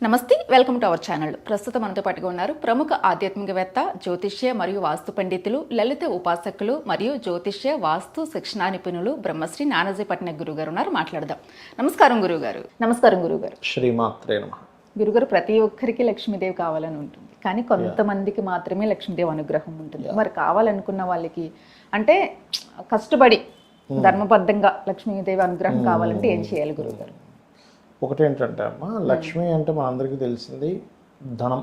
నమస్తే, welcome to our channel. ప్రస్తుతం మనతో పాటుగా ఉన్నారు ప్రముఖ ఆధ్యాత్మికవేత్త, జ్యోతిష్య మరియు వాస్తు పండితులు, లలిత ఉపాసకులు మరియు జ్యోతిష్య వాస్తు శిక్షణా నిపుణులు బ్రహ్మశ్రీ నానాజీ పట్నాయక్ గురువు గారు ఉన్నారు. మాట్లాడదాం. నమస్కారం గురువుగారు. నమస్కారం గురువుగారు. శ్రీమాత్రే నమః. గురుగారు, ప్రతి ఒక్కరికి లక్ష్మీదేవి కావాలని ఉంటుంది, కానీ కొంతమందికి మాత్రమే లక్ష్మీదేవి అనుగ్రహం ఉంటుంది. మరి కావాలనుకున్న వాళ్ళకి అంటే కష్టపడి ధర్మబద్ధంగా లక్ష్మీదేవి అనుగ్రహం కావాలంటే ఏం చేయాలి గురువుగారు? ఒకటేంటంటే అమ్మ, లక్ష్మి అంటే మనందరికీ తెలిసింది ధనం.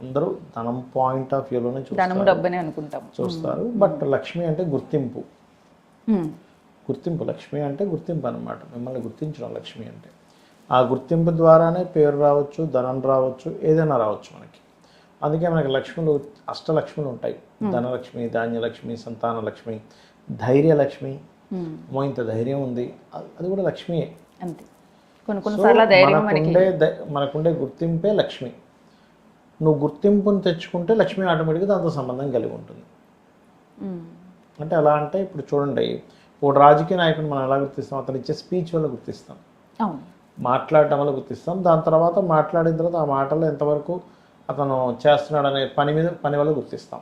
అందరూ ధనం పాయింట్ ఆఫ్ వ్యూలోనే చూస్తారు, డబ్బునే అనుకుంటాం చూస్తారు. బట్ లక్ష్మి అంటే గుర్తింపు. లక్ష్మి అంటే గుర్తింపు అనమాట. మిమ్మల్ని గుర్తించడం లక్ష్మి అంటే. ఆ గుర్తింపు ద్వారానే పేరు రావచ్చు, ధనం రావచ్చు, ఏదైనా రావచ్చు మనకి. అందుకే మనకి లక్ష్ములు, అష్టలక్ష్ములు ఉంటాయి. ధనలక్ష్మి, ధాన్యలక్ష్మి, సంతానలక్ష్మి, ధైర్యలక్ష్మి. ఇంత ధైర్యం ఉంది, అది కూడా లక్ష్మియే. అంతే. మనకుండే గుర్తింపే లక్ష్మి. నువ్వు గుర్తింపుని తెచ్చుకుంటే లక్ష్మి ఆటోమేటిక్గా దాంతో సంబంధం కలిగి ఉంటుంది. అంటే ఎలా అంటే ఇప్పుడు చూడండి, ఒక రాజకీయ నాయకుడు మనం ఎలా గుర్తిస్తాం? అతను ఇచ్చే స్పీచ్ వల్ల గుర్తిస్తాం, మాట్లాడటం వల్ల గుర్తిస్తాం. దాని తర్వాత మాట్లాడిన తర్వాత ఆ మాటలు ఎంతవరకు అతను చేస్తున్నాడు అనే పని వల్ల గుర్తిస్తాం.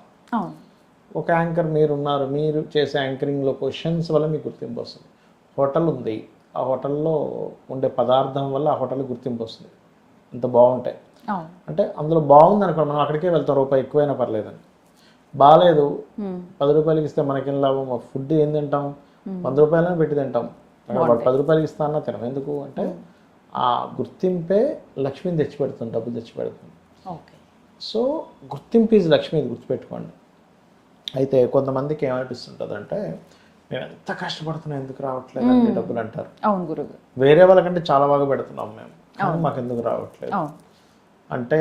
ఒక యాంకర్ మీరున్నారు, మీరు చేసే యాంకరింగ్లో క్వశ్చన్స్ వల్ల మీకు గుర్తింపు వస్తుంది. హోటల్ ఉంది, ఆ హోటల్లో ఉండే పదార్థం వల్ల ఆ హోటల్ గుర్తింపు వస్తుంది. అంత బాగుంటాయి అంటే అందులో బాగుంది అనుకో, మనం అక్కడికే వెళ్తాం, రూపాయి ఎక్కువైనా పర్లేదని. బాగాలేదు, 10 రూపాయలకి ఇస్తే మనకేం లాభం? ఫుడ్ ఏం తింటాం? 100 రూపాయలనే పెట్టి తింటాం. వాడు 10 రూపాయలకి ఇస్తా అన్నా తినం. ఎందుకు అంటే ఆ గుర్తింపే లక్ష్మిని తెచ్చిపెడుతుంది, డబ్బులు తెచ్చిపెడుతుంది. సో గుర్తింపు ఈజ్ లక్ష్మి, ఇది గుర్తుపెట్టుకోండి. అయితే కొంతమందికి ఏమనిపిస్తుంటుంది అంటే, మేము ఎంత కష్టపడుతున్నాం, ఎందుకు రావట్లేదు అంటే డబ్బులు అంటారు. అవును గురువు. వేరే వాళ్ళకంటే చాలా బాగా పెడుతున్నాం మేము, కానీ మాకు ఎందుకు రావట్లేదు అంటే,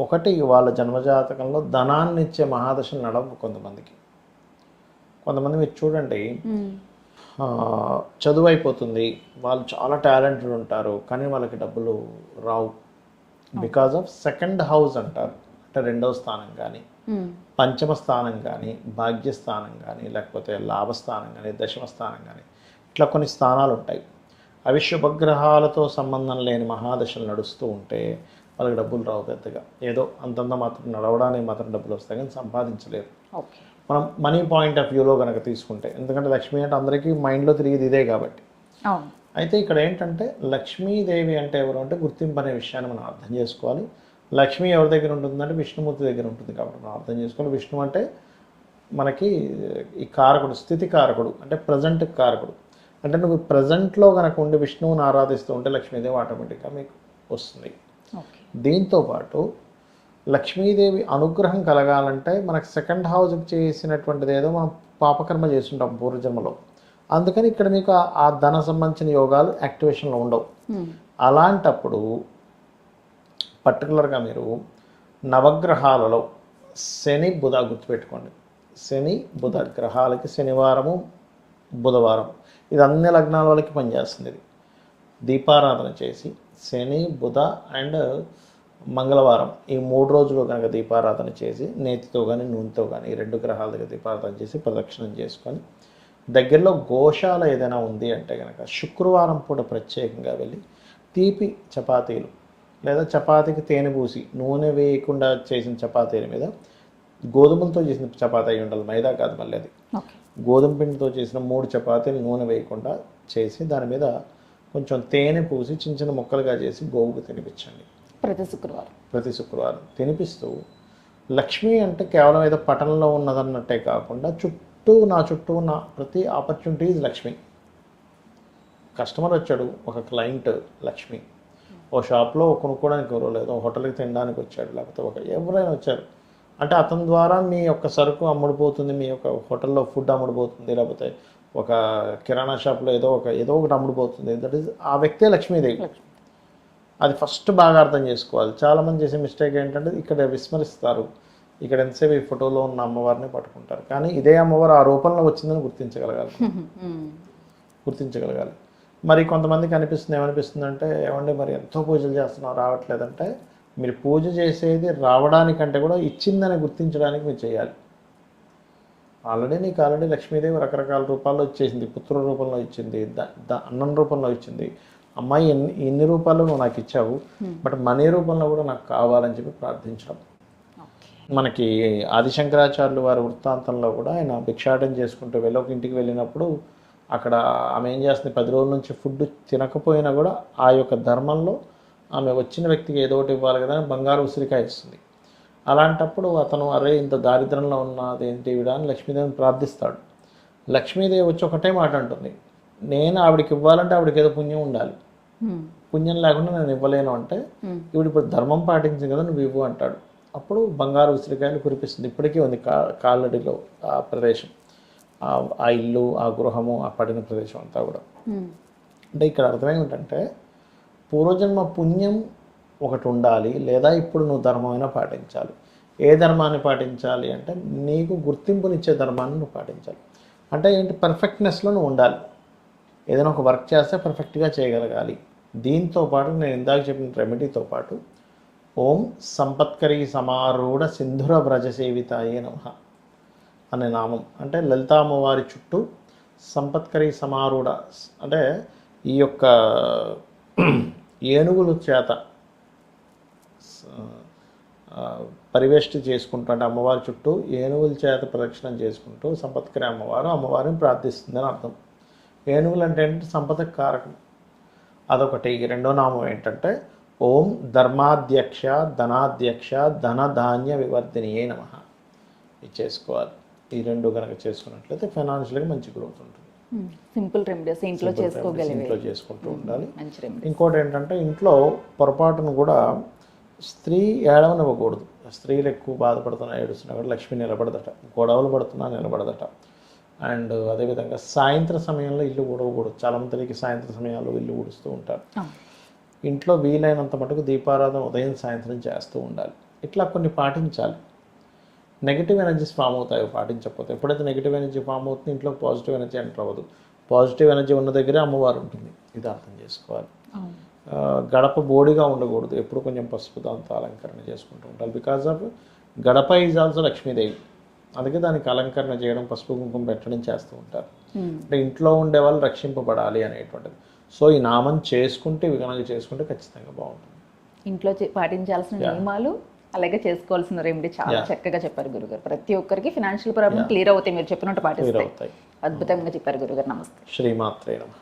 ఒకటి వాళ్ళ జన్మజాతకంలో ధనాన్ని ఇచ్చే మహాదశలు నడవు కొంతమందికి. కొంతమంది మీరు చూడండి, చదువు అయిపోతుంది, వాళ్ళు చాలా టాలెంటెడ్ ఉంటారు, కానీ వాళ్ళకి డబ్బులు రావు. బికాజ్ ఆఫ్ సెకండ్ హౌస్ అంటారు. అంటే 2వ స్థానం కానీ, పంచమ స్థానం కానీ, భాగ్యస్థానం కానీ, లేకపోతే లాభస్థానం కానీ, దశమ స్థానం కానీ, ఇట్లా కొన్ని స్థానాలు ఉంటాయి. అవి శుభగ్రహాలతో సంబంధం లేని మహాదశలు నడుస్తూ ఉంటే వాళ్ళకి డబ్బులు రావు పెద్దగా. ఏదో అంతంత మాత్రం నడవడానికి మాత్రం డబ్బులు వస్తాయి, కానీ సంపాదించలేరు. మనం మనీ పాయింట్ ఆఫ్ వ్యూలో కనుక తీసుకుంటే, ఎందుకంటే లక్ష్మి అంటే అందరికీ మైండ్లో తిరిగేది ఇదే కాబట్టి. అయితే ఇక్కడ ఏంటంటే, లక్ష్మీదేవి అంటే ఎవరు అంటే గుర్తింపు అనే విషయాన్ని మనం అర్థం చేసుకోవాలి. లక్ష్మి ఎవరి దగ్గర ఉంటుందంటే విష్ణుమూర్తి దగ్గర ఉంటుంది కాబట్టి మనం అర్థం చేసుకోవాలి. విష్ణు అంటే మనకి ఈ కారకుడు, స్థితి కారకుడు, అంటే ప్రజెంట్ కారకుడు. అంటే నువ్వు ప్రజెంట్లో కనుక ఉండి విష్ణువుని ఆరాధిస్తూ ఉంటే లక్ష్మీదేవి ఆటోమేటిక్గా మీకు వస్తుంది. దీంతోపాటు లక్ష్మీదేవి అనుగ్రహం కలగాలంటే మనకు సెకండ్ హౌస్కి చేసినటువంటిది ఏదో మనం పాపకర్మ చేస్తుంటాం పూర్వజన్మలో. అందుకని ఇక్కడ మీకు ఆ ధన సంబంధించిన యోగాలు యాక్టివేషన్లో ఉండవు. అలాంటప్పుడు పర్టికులర్గా మీరు నవగ్రహాలలో శని, బుధ గుర్తుపెట్టుకోండి. శని, బుధ గ్రహాలకి శనివారము, బుధవారం, ఇది అన్ని లగ్నాల వాళ్ళకి పనిచేస్తుంది. ఇది దీపారాధన చేసి శని, బుధ అండ్ మంగళవారం ఈ 3 రోజులు కనుక దీపారాధన చేసి, నేతితో కానీ నూనెతో కానీ ఈ 2 గ్రహాల దగ్గర దీపారాధన చేసి ప్రదక్షిణం చేసుకొని, దగ్గరలో గోశాల ఏదైనా ఉంది అంటే కనుక శుక్రవారం పూట ప్రత్యేకంగా వెళ్ళి తీపి చపాతీలు లేదా చపాతీకి తేనె పూసి నూనె వేయకుండా చేసిన చపాతీల మీద, గోధుమలతో చేసిన చపాతీ అయి ఉండాలి, మైదా కాదు మళ్ళీ అది, గోధుమ పిండితో చేసిన 3 చపాతీలు నూనె వేయకుండా చేసి దాని మీద కొంచెం తేనె పూసి చిన్న చిన్న ముక్కలుగా చేసి గోవుకు తినిపించండి ప్రతి శుక్రవారం తినిపిస్తూ, లక్ష్మి అంటే కేవలం ఏదో పట్టణంలో ఉన్నదన్నట్టే కాకుండా నా చుట్టూ ఉన్న ప్రతి ఆపర్చునిటీ లక్ష్మి. కస్టమర్ వచ్చాడు, ఒక క్లయింట్ లక్ష్మి. ఓ షాప్లో కొనుక్కోవడానికి ఎవరో లేదు, హోటల్కి తినడానికి వచ్చాడు, లేకపోతే ఎవరైనా వచ్చారు అంటే అతని ద్వారా మీ యొక్క సరుకు అమ్ముడుపోతుంది, మీ యొక్క హోటల్లో ఫుడ్ అమ్ముడుపోతుంది, లేకపోతే ఒక కిరాణా షాప్లో ఏదో ఒకటి అమ్ముడుపోతుంది. దట్ ఈస్ ఆ వ్యక్తే లక్ష్మీదేవి. అది ఫస్ట్ బాగా అర్థం చేసుకోవాలి. చాలామంది చేసే మిస్టేక్ ఏంటంటే ఇక్కడ విస్మరిస్తారు. ఇక్కడ ఎంతసేపు ఈ ఫోటోలో ఉన్న అమ్మవారిని పట్టుకుంటారు, కానీ ఇదే అమ్మవారు ఆ రూపంలో వచ్చిందని గుర్తించగలగాలి. మరి కొంతమందికి ఏమనిపిస్తుంది అంటే, ఏమంటే మరి ఎంతో పూజలు చేస్తున్నాం రావట్లేదంటే, మీరు పూజ చేసేది రావడానికంటే కూడా ఇచ్చిందని గుర్తించడానికి మీరు చేయాలి. ఆల్రెడీ లక్ష్మీదేవి రకరకాల రూపాల్లో ఇచ్చేసింది. పుత్ర రూపంలో ఇచ్చింది, అన్నం రూపంలో ఇచ్చింది, అమ్మాయి ఇన్ని రూపాయలు నువ్వు నాకు ఇచ్చావు, బట్ మనీ రూపంలో కూడా నాకు కావాలని చెప్పి ప్రార్థించడం. ఓకే. మనకి ఆదిశంకరాచార్యులు వారి వృత్తాంతంలో కూడా ఆయన భిక్షాటన చేసుకుంటూ వెళ్ళి ఒక ఇంటికి వెళ్ళినప్పుడు అక్కడ ఆమె ఏం చేస్తుంది, 10 రోజుల నుంచి ఫుడ్ తినకపోయినా కూడా ఆ యొక్క ధర్మంలో ఆమె వచ్చిన వ్యక్తికి ఏదో ఒకటి ఇవ్వాలి కదా అని బంగారు ఉసిరికాయ ఇస్తుంది. అలాంటప్పుడు అతను అరే ఇంత దారిద్రంలో ఉన్నది ఏంటి విడా అని లక్ష్మీదేవిని ప్రార్థిస్తాడు. లక్ష్మీదేవి వచ్చి ఒకటే మాట అంటుంది, నేను ఆవిడకి ఇవ్వాలంటే ఆవిడకి ఏదో పుణ్యం ఉండాలి, పుణ్యం లేకుండా నేను ఇవ్వలేను అంటే ఇప్పుడు ధర్మం పాటించింది కదా నువ్వు ఇవ్వు అంటాడు. అప్పుడు బంగారు ఉసిరికాయలు కురిపిస్తుంది. ఇప్పటికీ ఉంది కాళ్ళడిలో ఆ ప్రదేశం, ఆ ఇల్లు, ఆ గృహము, ఆ పడిన ప్రదేశం అంతా కూడా. అంటే ఇక్కడ అర్థం ఏమిటంటే పూర్వజన్మ పుణ్యం ఒకటి ఉండాలి, లేదా ఇప్పుడు నువ్వు ధర్మమైనా పాటించాలి. ఏ ధర్మాన్ని పాటించాలి అంటే నీకు గుర్తింపునిచ్చే ధర్మాన్ని నువ్వు పాటించాలి. అంటే ఏంటి, పర్ఫెక్ట్నెస్లో నువ్వు ఉండాలి. ఏదైనా ఒక వర్క్ చేస్తే పర్ఫెక్ట్గా చేయగలగాలి. దీంతో పాటు నేను ఇందాక చెప్పిన రెమెడీతో పాటు ఓం సంపత్కరీ సమారూఢ సింధుర వ్రజ సేవితాయే నమః అనే నామం, అంటే లలితా అమ్మవారి చుట్టూ సంపత్కరీ సమారూఢ అంటే ఈ యొక్క ఏనుగుల చేత పరివేష్టి చేసుకుంటూ, అంటే అమ్మవారి చుట్టూ ఏనుగుల చేత ప్రదక్షిణం చేసుకుంటూ సంపత్కరి అమ్మవారిని ప్రార్థిస్తుందని అర్థం. ఏనుగులు అంటే ఏంటంటే సంపదకు కారకం, అదొకటి. రెండో నామం ఏంటంటే ఓం ధర్మాధ్యక్ష ధనాధ్యక్ష ధనధాన్య వివర్ధినియే నమః. ఇది చేసుకోవాలి. ఈ రెండు కనుక చేసుకున్నట్లయితే ఫైనాన్షియల్గా మంచి గ్రోత్ ఉంటుంది. సింపుల్ రెమెడీస్ ఇంట్లో ఇంట్లో చేసుకుంటూ ఉండాలి. మంచి రెమెడీ. ఇంకోటి ఏంటంటే ఇంట్లో పొరపాటును కూడా స్త్రీ ఏడవనివ్వకూడదు. స్త్రీలు ఎక్కువ బాధపడుతున్నా ఏడుస్తున్నా కూడా లక్ష్మి నిలబడదట, గొడవలు పడుతున్నా నిలబడదట. అండ్ అదేవిధంగా సాయంత్రం సమయంలో ఇల్లు ఊడవకూడదు. చాలామందికి సాయంత్రం సమయాల్లో ఇల్లు ఊడుస్తూ ఉంటారు. ఇంట్లో వీలైనంత మటుకు దీపారాధన ఉదయం సాయంత్రం చేస్తూ ఉండాలి. ఇట్లా కొన్ని పాటించాలి. నెగిటివ్ ఎనర్జీస్ ఫామ్ అవుతాయి పాటించకపోతే. ఎప్పుడైతే నెగిటివ్ ఎనర్జీ ఫామ్ అవుతుంది ఇంట్లో పాజిటివ్ ఎనర్జీ ఎంటర్ అవ్వదు. పాజిటివ్ ఎనర్జీ ఉన్న దగ్గరే అమ్మవారు ఉంటుంది. ఇది అర్థం చేసుకోవాలి. గడప బోడిగా ఉండకూడదు. ఎప్పుడు కొంచెం పసుపు దాంతో అలంకరణ చేసుకుంటూ ఉండాలి. బికాజ్ ఆఫ్ గడప ఈజ్ ఆల్సో లక్ష్మీదేవి. అందుకే దానికి అలంకరణ చేయడం, పసుపు కుంకుమ పెట్టడం చేస్తూ ఉంటారు. అంటే ఇంట్లో ఉండే వాళ్ళు రక్షింపబడాలి అనేటువంటిది. సో ఈ నామం చేసుకుంటే, ఇవి కనుక చేసుకుంటే ఖచ్చితంగా బాగుంటుంది. ఇంట్లో పాటించాల్సిన నియమాలు, అలాగే చేసుకోవాల్సిన రెమెడీ చాలా చక్కగా చెప్పారు గురుగారు. ప్రతి ఒక్కరికి ఫినాన్షియల్ ప్రాబ్లం క్లియర్ అవుతాయి మీరు చెప్పినట్టు పాటిస్తే. అద్భుతంగా చెప్పారు గురుగారు. నమస్తే. శ్రీమాత్రే నమః.